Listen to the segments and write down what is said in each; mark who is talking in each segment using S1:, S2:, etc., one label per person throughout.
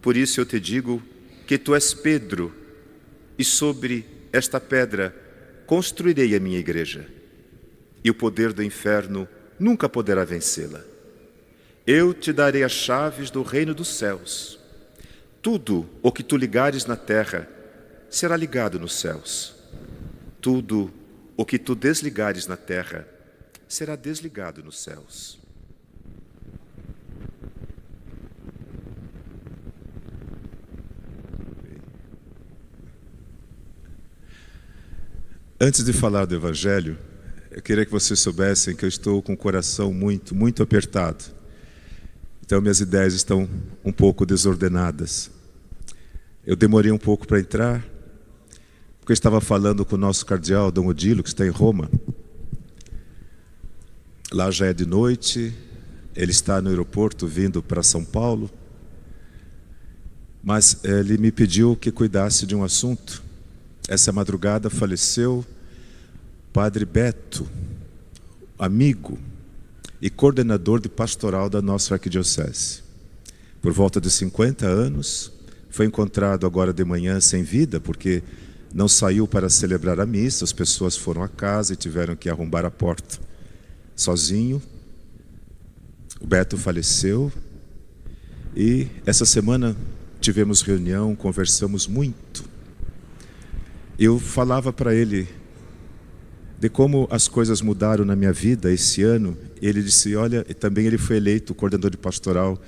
S1: Por isso eu te digo que tu és Pedro, e sobre esta pedra construirei a minha igreja, e o poder do inferno nunca poderá vencê-la. Eu te darei as chaves do reino dos céus. Tudo o que tu ligares na terra será ligado nos céus. Tudo o que tu desligares na terra será desligado nos céus. Antes de falar do Evangelho, eu queria que vocês soubessem que eu estou com o coração muito apertado. Então minhas ideias estão um pouco desordenadas. Eu demorei um pouco para entrar, porque eu estava falando com o nosso cardeal, Dom Odilo, que está em Roma. Lá já é de noite, ele está no aeroporto vindo para São Paulo, mas ele me pediu que cuidasse de um assunto. Essa madrugada faleceu Padre Beto, amigo e coordenador de pastoral da nossa arquidiocese. Por volta de 50 anos, foi encontrado agora de manhã sem vida, porque não saiu para celebrar a missa, as pessoas foram à casa e tiveram que arrombar a porta sozinho. O Beto faleceu e essa semana tivemos reunião, conversamos muito. Eu falava para ele de como as coisas mudaram na minha vida esse ano. Ele disse, olha, e também ele foi eleito coordenador de pastoral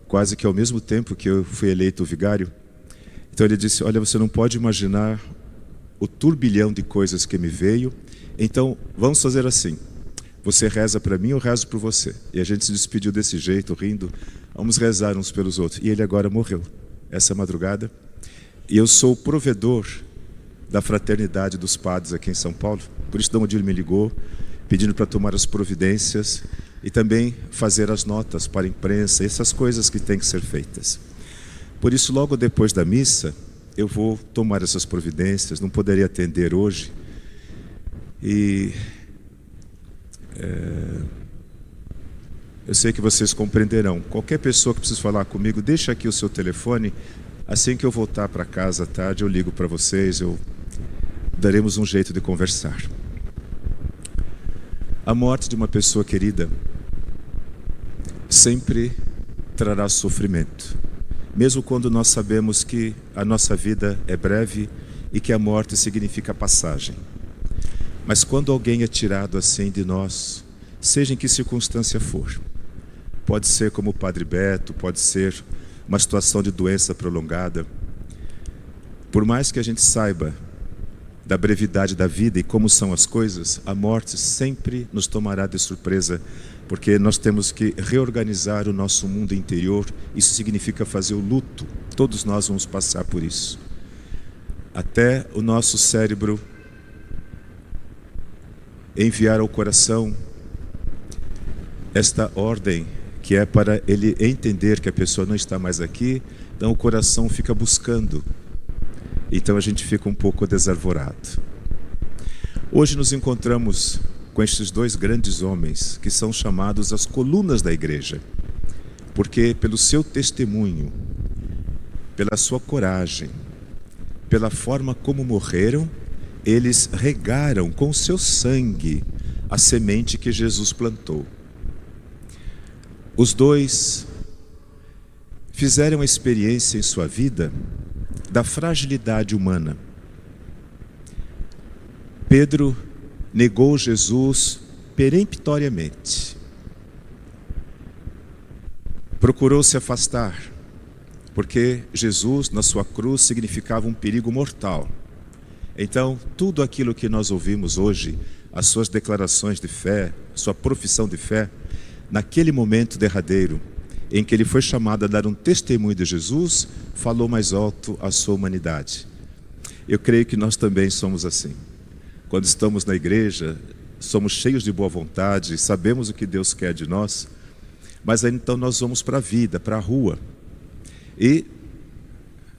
S1: quase que ao mesmo tempo que eu fui eleito vigário. Então ele disse, olha, você não pode imaginar o turbilhão de coisas que me veio. Então vamos fazer assim, você reza para mim, eu rezo por você. E a gente se despediu desse jeito, rindo, vamos rezar uns pelos outros. E ele agora morreu, essa madrugada. E eu sou o provedor da Fraternidade dos Padres aqui em São Paulo. Por isso Dom Odilo me ligou, pedindo para tomar as providências e também fazer as notas para a imprensa, essas coisas que têm que ser feitas. Por isso, logo depois da missa, eu vou tomar essas providências, não poderia atender hoje. E eu sei que vocês compreenderão. Qualquer pessoa que precise falar comigo, deixa aqui o seu telefone. Assim que eu voltar para casa à tarde, eu ligo para vocês, daremos um jeito de conversar. A morte de uma pessoa querida sempre trará sofrimento, mesmo quando nós sabemos que a nossa vida é breve e que a morte significa passagem. Mas quando alguém é tirado assim de nós, seja em que circunstância for, pode ser como o Padre Beto, pode ser uma situação de doença prolongada, por mais que a gente saiba da brevidade da vida e como são as coisas, a morte sempre nos tomará de surpresa, porque nós temos que reorganizar o nosso mundo interior. Isso significa fazer o luto. Todos nós vamos passar por isso. Até o nosso cérebro enviar ao coração esta ordem, que é para ele entender que a pessoa não está mais aqui, então o coração fica buscando. Então a gente fica um pouco desarvorado. Hoje nos encontramos com estes dois grandes homens que são chamados as colunas da igreja, porque pelo seu testemunho, pela sua coragem, pela forma como morreram, eles regaram com seu sangue a semente que Jesus plantou. Os dois fizeram a experiência em sua vida da fragilidade humana. Pedro negou Jesus peremptoriamente. Procurou se afastar, porque Jesus, na sua cruz, significava um perigo mortal. Então, tudo aquilo que nós ouvimos hoje, as suas declarações de fé, sua profissão de fé, naquele momento derradeiro, em que ele foi chamado a dar um testemunho de Jesus, falou mais alto a sua humanidade. Eu creio que nós também somos assim. Quando estamos na igreja, somos cheios de boa vontade, sabemos o que Deus quer de nós, mas aí então nós vamos para a vida, para a rua. E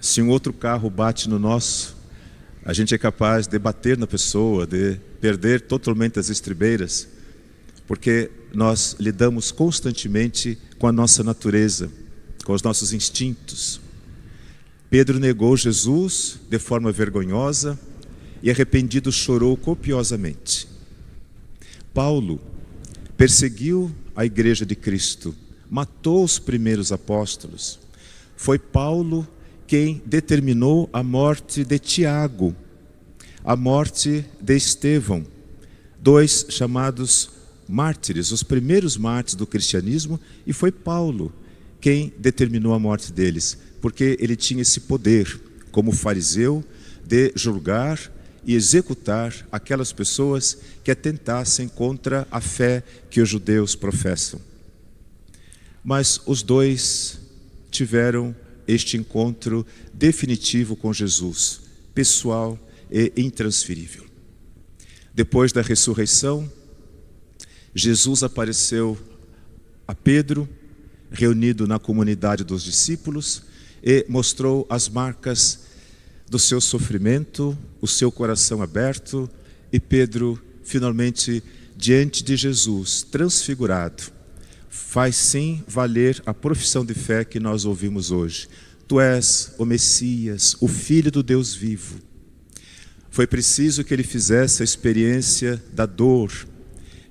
S1: se um outro carro bate no nosso, a gente é capaz de bater na pessoa, de perder totalmente as estribeiras, porque nós lidamos constantemente com a nossa natureza, com os nossos instintos. Pedro negou Jesus de forma vergonhosa e arrependido chorou copiosamente. Paulo perseguiu a igreja de Cristo, matou os primeiros apóstolos. Foi Paulo quem determinou a morte de Tiago, a morte de Estevão, dois chamados mártires, os primeiros mártires do cristianismo, e foi Paulo quem determinou a morte deles, porque ele tinha esse poder, como fariseu, de julgar e executar aquelas pessoas que atentassem contra a fé que os judeus professam. Mas os dois tiveram este encontro definitivo com Jesus, pessoal e intransferível. Depois da ressurreição, Jesus apareceu a Pedro, reunido na comunidade dos discípulos, e mostrou as marcas do seu sofrimento, o seu coração aberto, e Pedro, finalmente, diante de Jesus, transfigurado, faz sim valer a profissão de fé que nós ouvimos hoje. Tu és o Messias, o Filho do Deus vivo. Foi preciso que ele fizesse a experiência da dor,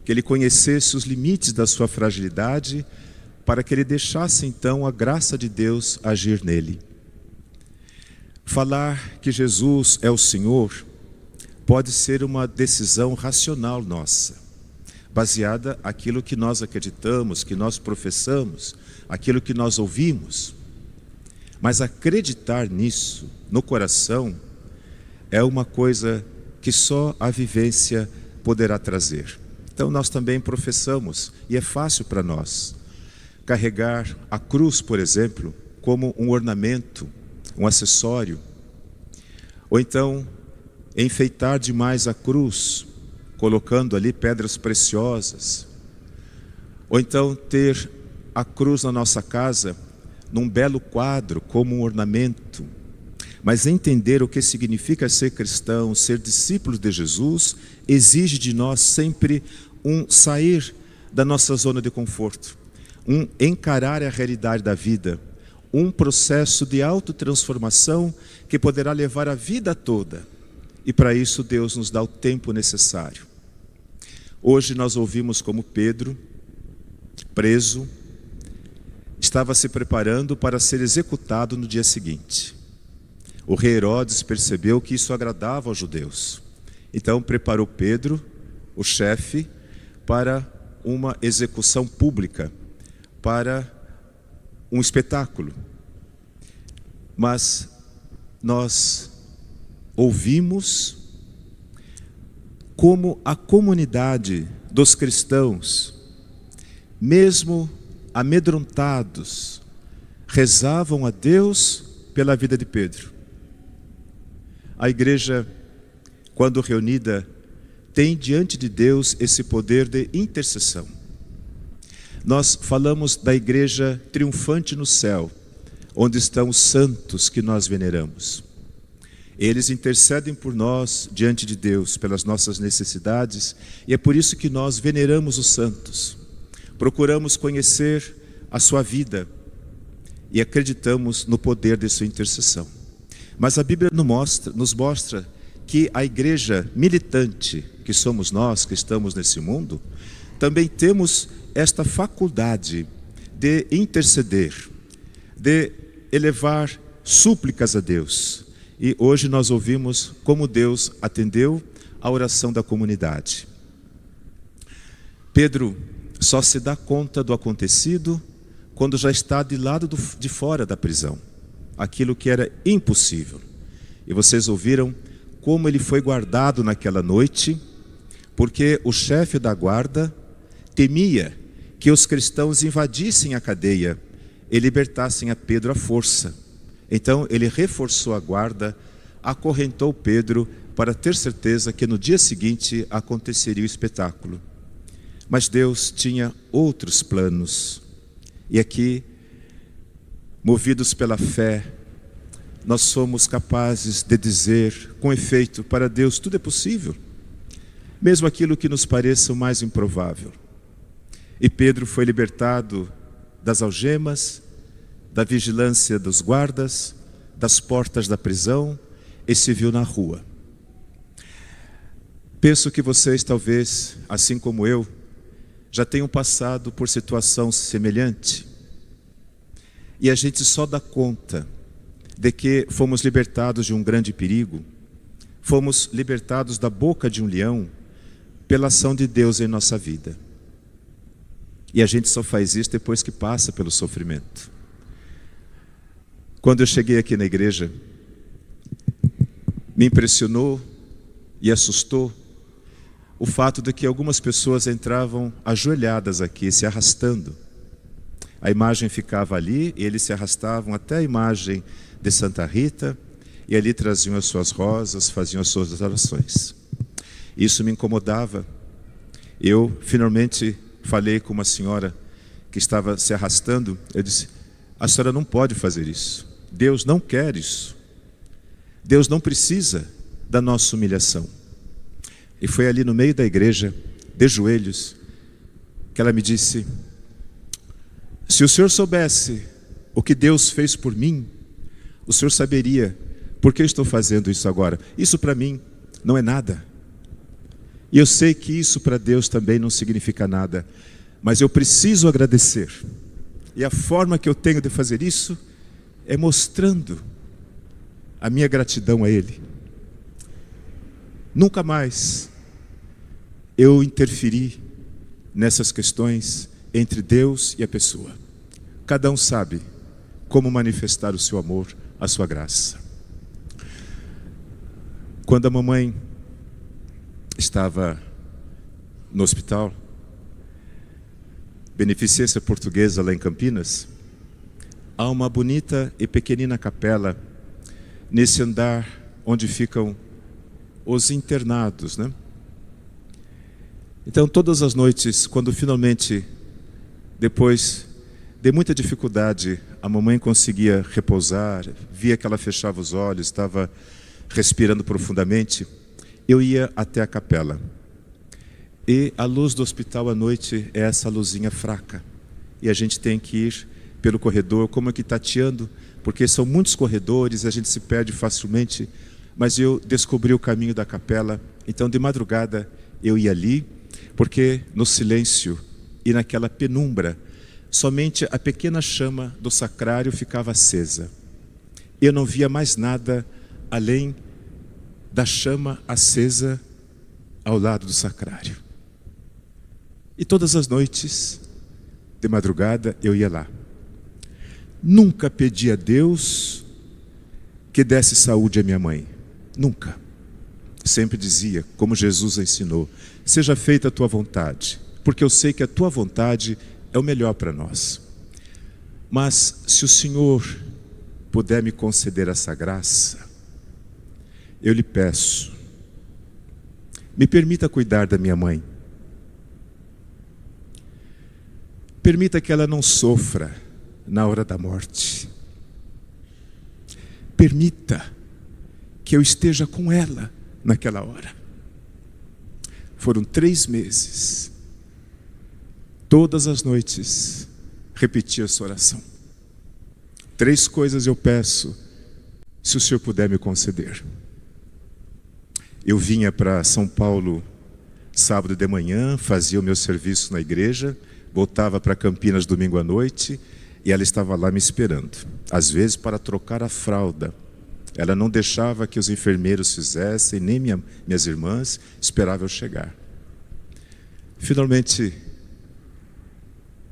S1: que ele conhecesse os limites da sua fragilidade, para que ele deixasse então a graça de Deus agir nele. Falar que Jesus é o Senhor pode ser uma decisão racional nossa, baseada naquilo que nós acreditamos, que nós professamos, aquilo que nós ouvimos. Mas acreditar nisso no coração é uma coisa que só a vivência poderá trazer. Então nós também professamos, e é fácil para nós carregar a cruz, por exemplo, como um ornamento, um acessório, ou então enfeitar demais a cruz, colocando ali pedras preciosas, ou então ter a cruz na nossa casa num belo quadro como um ornamento. Mas entender o que significa ser cristão, ser discípulo de Jesus, exige de nós sempre um sair da nossa zona de conforto, um encarar a realidade da vida, um processo de autotransformação que poderá levar a vida toda. E para isso Deus nos dá o tempo necessário. Hoje nós ouvimos como Pedro, preso, estava se preparando para ser executado no dia seguinte. O rei Herodes percebeu que isso agradava aos judeus. Então preparou Pedro, o chefe, para uma execução pública, para um espetáculo. Mas nós ouvimos como a comunidade dos cristãos, mesmo amedrontados, rezavam a Deus pela vida de Pedro. A igreja, quando reunida, tem diante de Deus esse poder de intercessão. Nós falamos da igreja triunfante no céu, onde estão os santos que nós veneramos. Eles intercedem por nós diante de Deus, pelas nossas necessidades, e é por isso que nós veneramos os santos. Procuramos conhecer a sua vida e acreditamos no poder de sua intercessão. Mas a Bíblia nos mostra que a igreja militante, que somos nós que estamos nesse mundo, também temos esta faculdade de interceder, de elevar súplicas a Deus. E hoje nós ouvimos como Deus atendeu a oração da comunidade. Pedro só se dá conta do acontecido quando já está de lado de fora da prisão. Aquilo que era impossível. E vocês ouviram como ele foi guardado naquela noite, porque o chefe da guarda temia que os cristãos invadissem a cadeia e libertassem a Pedro à força. Então ele reforçou a guarda, acorrentou Pedro para ter certeza que no dia seguinte aconteceria o espetáculo. Mas Deus tinha outros planos. E aqui, movidos pela fé, nós somos capazes de dizer, com efeito, para Deus tudo é possível, mesmo aquilo que nos pareça o mais improvável. E Pedro foi libertado das algemas, da vigilância dos guardas, das portas da prisão e se viu na rua. Penso que vocês, talvez, assim como eu, já tenham passado por situação semelhante. E a gente só dá conta de que fomos libertados de um grande perigo, fomos libertados da boca de um leão pela ação de Deus em nossa vida. E a gente só faz isso depois que passa pelo sofrimento. Quando eu cheguei aqui na igreja, me impressionou e assustou o fato de que algumas pessoas entravam ajoelhadas aqui, se arrastando. A imagem ficava ali e eles se arrastavam até a imagem de Santa Rita e ali traziam as suas rosas, faziam as suas orações. Isso me incomodava. Eu finalmente falei com uma senhora que estava se arrastando. Eu disse: a senhora não pode fazer isso. Deus não quer isso. Deus não precisa da nossa humilhação. E foi ali no meio da igreja, de joelhos, que ela me disse: se o senhor soubesse o que Deus fez por mim, o senhor saberia por que eu estou fazendo isso agora. Isso para mim não é nada. E eu sei que isso para Deus também não significa nada. Mas eu preciso agradecer. E a forma que eu tenho de fazer isso é mostrando a minha gratidão a Ele. Nunca mais eu interferi nessas questões entre Deus e a pessoa. Cada um sabe como manifestar o seu amor, a sua graça. Quando a mamãe estava no hospital, beneficência portuguesa lá em Campinas, há uma bonita e pequenina capela nesse andar onde ficam os internados, né? Então, todas as noites, quando finalmente, depois de muita dificuldade, a mamãe conseguia repousar, via que ela fechava os olhos, estava respirando profundamente, eu ia até a capela. E a luz do hospital à noite é essa luzinha fraca. E a gente tem que ir pelo corredor, como que tateando, porque são muitos corredores, a gente se perde facilmente. Mas eu descobri o caminho da capela. Então, de madrugada, eu ia ali, porque no silêncio e naquela penumbra, somente a pequena chama do sacrário ficava acesa. Eu não via mais nada além da chama acesa ao lado do sacrário. E todas as noites, de madrugada, eu ia lá. Nunca pedi a Deus que desse saúde à minha mãe. Nunca. Sempre dizia, como Jesus ensinou: seja feita a tua vontade, porque eu sei que a tua vontade é o melhor para nós. Mas se o Senhor puder me conceder essa graça, eu lhe peço, me permita cuidar da minha mãe. Permita que ela não sofra na hora da morte. Permita que eu esteja com ela naquela hora. Foram 3 meses. Todas as noites repeti essa oração. 3 coisas eu peço, se o Senhor puder me conceder. Eu vinha para São Paulo sábado de manhã, fazia o meu serviço na igreja, voltava para Campinas domingo à noite e ela estava lá me esperando. Às vezes para trocar a fralda. Ela não deixava que os enfermeiros fizessem, nem minhas irmãs, esperava eu chegar. Finalmente,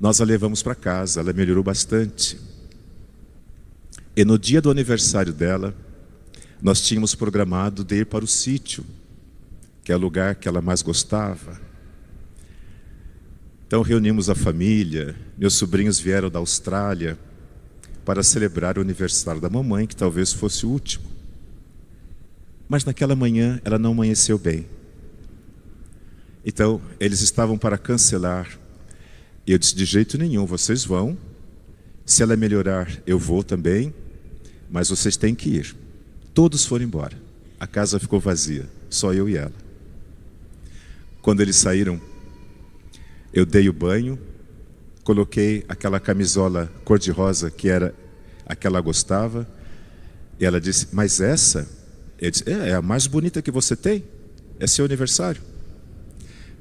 S1: nós a levamos para casa, ela melhorou bastante. E no dia do aniversário dela, nós tínhamos programado de ir para o sítio, que é o lugar que ela mais gostava. Então reunimos a família, meus sobrinhos vieram da Austrália para celebrar o aniversário da mamãe, que talvez fosse o último. Mas naquela manhã ela não amanheceu bem. Então eles estavam para cancelar. E eu disse: de jeito nenhum, vocês vão. Se ela melhorar, eu vou também. Mas vocês têm que ir. Todos foram embora. A casa ficou vazia, só eu e ela. Quando eles saíram, eu dei o banho, coloquei aquela camisola cor-de-rosa que era a que ela gostava, E ela disse, mas essa? Eu disse, é a mais bonita que você tem. É seu aniversário.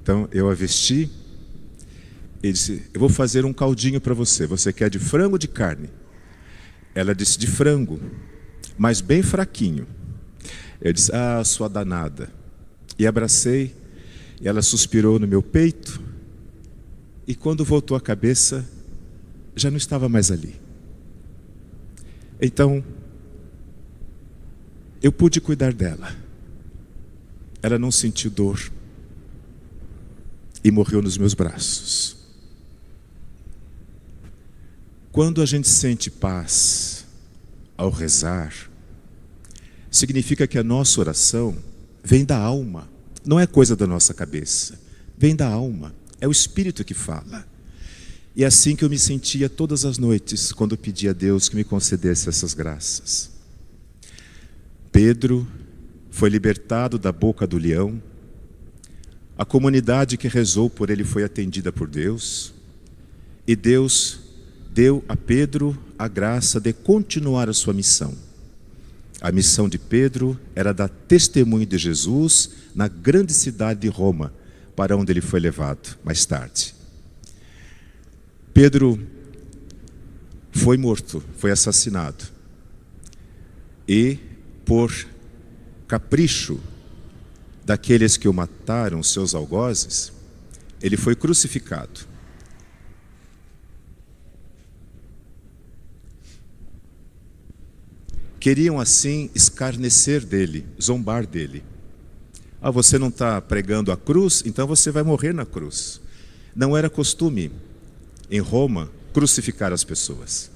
S1: Então eu a vesti e disse, eu vou fazer um caldinho para você. Você quer de frango ou de carne? Ela disse, de frango, mas bem fraquinho. Eu disse, sua danada. E abracei, e ela suspirou no meu peito, e quando voltou a cabeça, já não estava mais ali. Então, eu pude cuidar dela. Ela não sentiu dor e morreu nos meus braços. Quando a gente sente paz ao rezar, significa que a nossa oração vem da alma, não é coisa da nossa cabeça, vem da alma, é o Espírito que fala. E é assim que eu me sentia todas as noites, quando pedia a Deus que me concedesse essas graças. Pedro foi libertado da boca do leão, a comunidade que rezou por ele foi atendida por Deus, e Deus deu a Pedro a graça de continuar a sua missão. A missão de Pedro era dar testemunho de Jesus na grande cidade de Roma, para onde ele foi levado mais tarde. Pedro foi morto, foi assassinado. E por capricho daqueles que o mataram, seus algozes, ele foi crucificado. Queriam assim escarnecer dele, zombar dele. Você não está pregando a cruz, então você vai morrer na cruz. Não era costume em Roma crucificar as pessoas.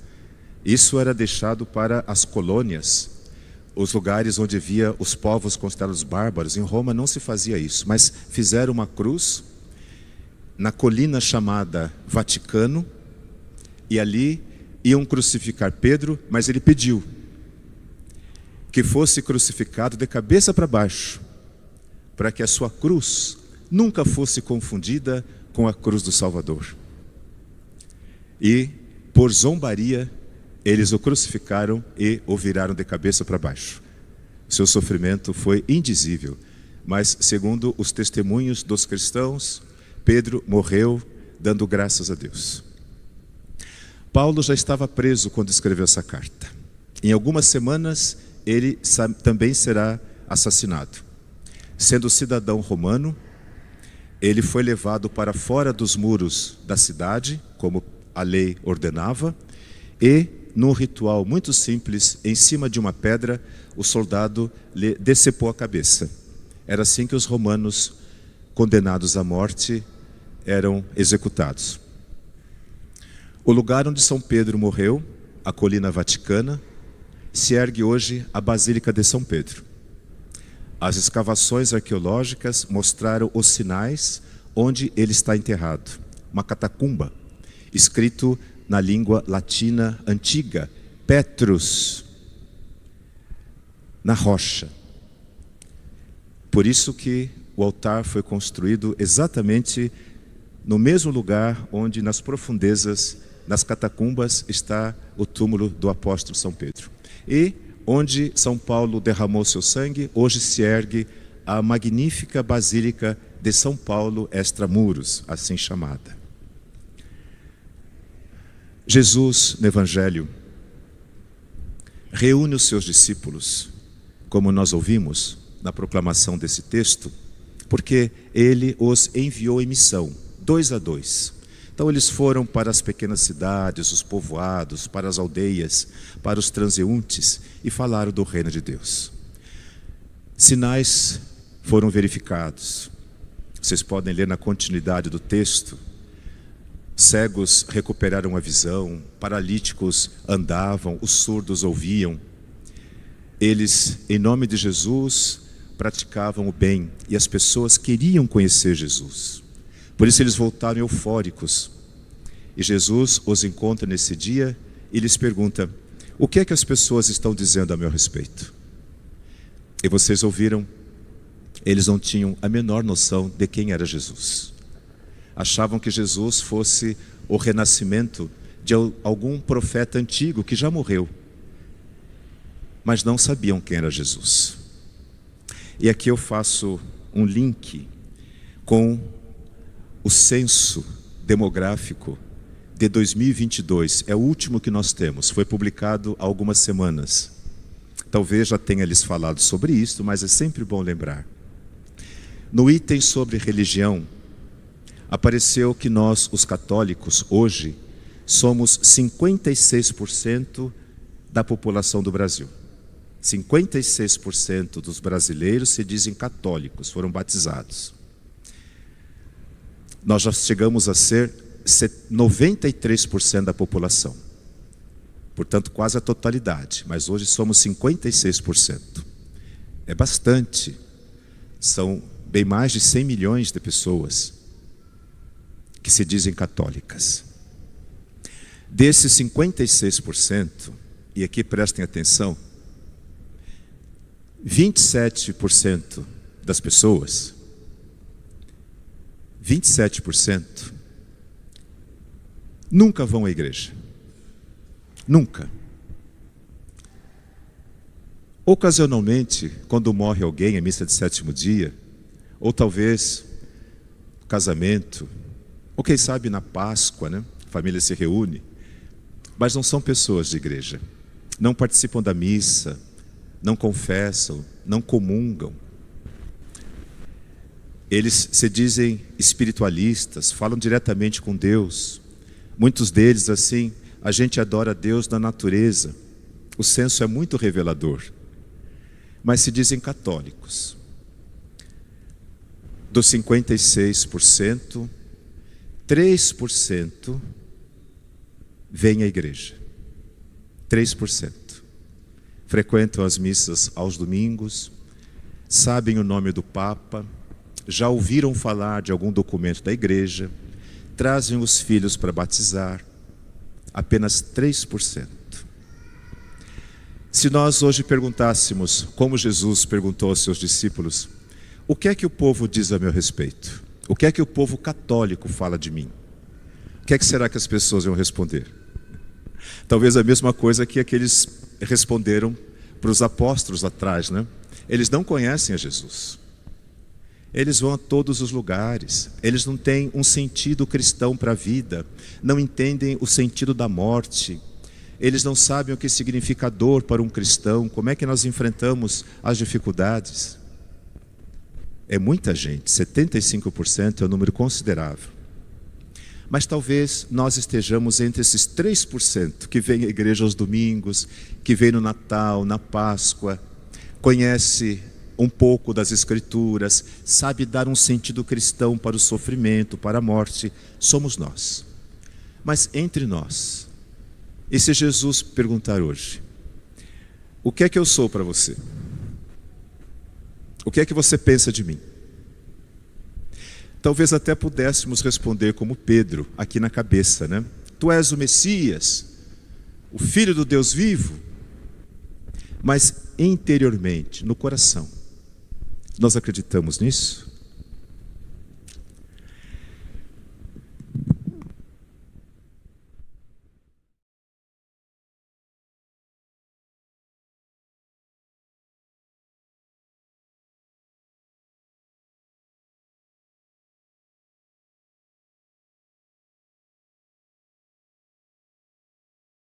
S1: Isso era deixado para as colônias, os lugares onde havia os povos considerados bárbaros. Em Roma não se fazia isso, mas fizeram uma cruz na colina chamada Vaticano, e ali iam crucificar Pedro, mas ele pediu que fosse crucificado de cabeça para baixo, para que a sua cruz nunca fosse confundida com a cruz do Salvador. E, por zombaria, eles o crucificaram e o viraram de cabeça para baixo. Seu sofrimento foi indizível, mas, segundo os testemunhos dos cristãos, Pedro morreu dando graças a Deus. Paulo já estava preso quando escreveu essa carta. Em algumas semanas, ele também será assassinado. Sendo cidadão romano, ele foi levado para fora dos muros da cidade, como a lei ordenava, e, num ritual muito simples, em cima de uma pedra, o soldado lhe decepou a cabeça. Era assim que os romanos condenados à morte eram executados. O lugar onde São Pedro morreu, a colina Vaticana, se ergue hoje a Basílica de São Pedro. As escavações arqueológicas mostraram os sinais onde ele está enterrado. Uma catacumba, escrito na língua latina antiga, Petrus, na rocha. Por isso que o altar foi construído exatamente no mesmo lugar onde, nas profundezas, nas catacumbas, está o túmulo do apóstolo São Pedro. E onde São Paulo derramou seu sangue, hoje se ergue a magnífica Basílica de São Paulo extramuros, assim chamada. Jesus, no Evangelho, reúne os seus discípulos, como nós ouvimos na proclamação desse texto, porque ele os enviou em missão, 2 a 2. Então eles foram para as pequenas cidades, os povoados, para as aldeias, para os transeuntes e falaram do reino de Deus. Sinais foram verificados. Vocês podem ler na continuidade do texto. Cegos recuperaram a visão, paralíticos andavam, os surdos ouviam. Eles, em nome de Jesus, praticavam o bem e as pessoas queriam conhecer Jesus. Por isso eles voltaram eufóricos. E Jesus os encontra nesse dia e lhes pergunta: o que é que as pessoas estão dizendo a meu respeito? E vocês ouviram, eles não tinham a menor noção de quem era Jesus. Achavam que Jesus fosse o renascimento de algum profeta antigo que já morreu. mas não sabiam quem era Jesus. E aqui eu faço um link com o censo demográfico de 2022. É o último que nós temos, foi publicado há algumas semanas. Talvez já tenha lhes falado sobre isso, mas é sempre bom lembrar. No item sobre religião, apareceu que nós, os católicos, hoje, somos 56% da população do Brasil. 56% dos brasileiros se dizem católicos, foram batizados. Nós já chegamos a ser 93% da população. Portanto, quase a totalidade, mas hoje somos 56%. É bastante. São bem mais de 100 milhões de pessoas que se dizem católicas. Desses 56%, e aqui prestem atenção, 27% das pessoas, 27%, nunca vão à igreja. Nunca. Ocasionalmente, quando morre alguém, a missa de sétimo dia, ou talvez casamento, ou quem sabe na Páscoa, né? A família se reúne, mas não são pessoas de igreja. Não participam da missa, não confessam, não comungam. Eles se dizem espiritualistas, falam diretamente com Deus. Muitos deles, assim, a gente adora a Deus na natureza. O censo é muito revelador. Mas se dizem católicos. Dos 56%, 3% vêm à igreja. 3%. Frequentam as missas aos domingos, sabem o nome do Papa, já ouviram falar de algum documento da igreja, trazem os filhos para batizar. Apenas 3%. Se nós hoje perguntássemos, como Jesus perguntou aos seus discípulos, o que é que o povo diz a meu respeito? O que é que o povo católico fala de mim? O que é que será que as pessoas iam responder? Talvez a mesma coisa que aqueles responderam para os apóstolos atrás, né? Eles não conhecem a Jesus. Eles vão a todos os lugares. Eles não têm um sentido cristão para a vida. Não entendem o sentido da morte. Eles não sabem o que significa dor para um cristão. Como é que nós enfrentamos as dificuldades? É muita gente, 75% é um número considerável. Mas talvez nós estejamos entre esses 3% que vêm à igreja aos domingos, que vêm no Natal, na Páscoa, conhece um pouco das Escrituras, sabe dar um sentido cristão para o sofrimento, para a morte. Somos nós. Mas entre nós, e se Jesus perguntar hoje, o que é que eu sou para você? O que é que você pensa de mim? Talvez até pudéssemos responder como Pedro, aqui na cabeça, né? Tu és o Messias, o Filho do Deus vivo. Mas interiormente, no coração, nós acreditamos nisso?